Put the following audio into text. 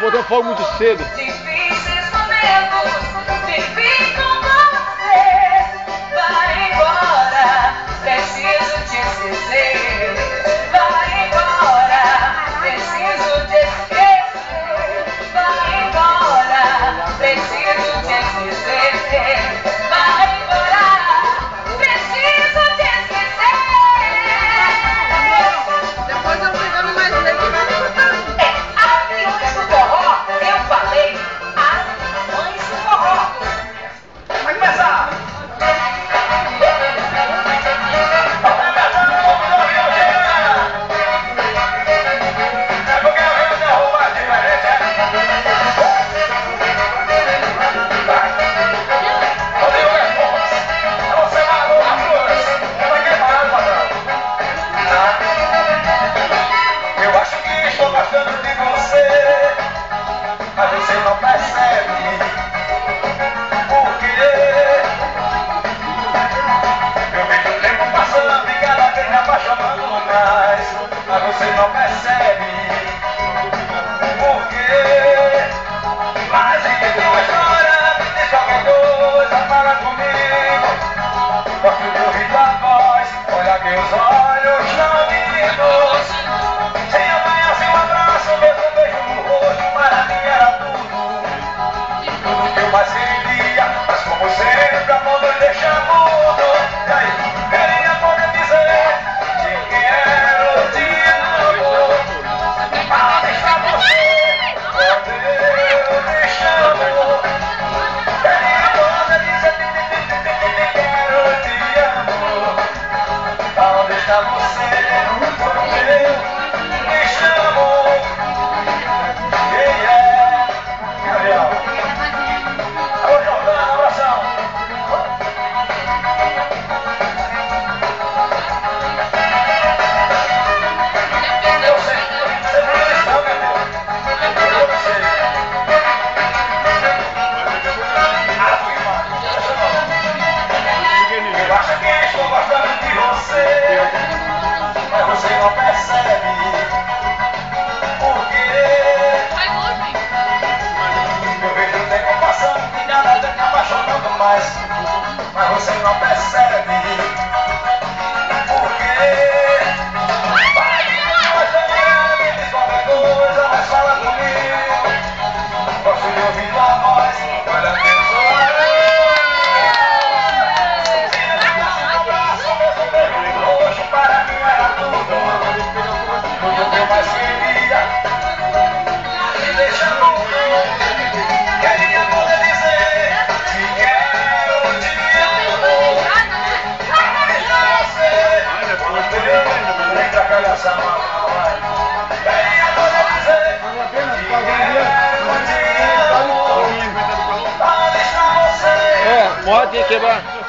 botando fogo muito cedo. Difíceis momentos, vivi com você. Vai embora, preciso te esquecer. Vai embora, preciso te esquecer. Vai embora, preciso te esquecer. Vai embora, preciso te esquecer. Depois eu pegando mais leite. Aviões do forró, eu falei, aviões do forró. Vai começar! É porque a gente arruma diferente, Rodrigo Responde, você matou a flores, vai queimar o padrão. Eu acho que estou gostando de você, mas você não percebe por quê. Eu vejo o tempo passando e cada vez me apaixonando mais, mas você não percebe por quê. Mas inventa uma história, me diz qualquer coisa, fala comigo. Gosto de ouvir tua voz, olha que os olhos tão lindos. Sem amanhã, sem um abraço, mesmo um beijo no rosto, para mim era tudo. Tudo que eu mais queria, mas como sempre, amor nos deixa mudo. E aí, queria poder dizer, te quero, te amo. Onde está você? Quando eu me chamo. Queria poder dizer, te quero, te amo. Onde está você? Quando eu me chamo. Gabriel. Alô, Jordana, abração. Eu sei, você não é cristão, Gabriel. Eu sei. Eu acho que estou gostando de você, mas você não percebe por quê. Eu vejo o tempo passando e cada vez me apaixonando mais, mas você não percebe por quê. Vai, me diz qualquer coisa, mas fala comigo. Gosto de ouvir tua voz, olha meus olhos. Mesmo beijo no rosto, para mim era tudo. Tudo que eu mais queria, me deixa louco. Queria poder dizer, te quero, te amo. Deixa você, vem pra calhação, vai. Queria poder dizer, te quero, te amo. Onde está você? Pode quebrar.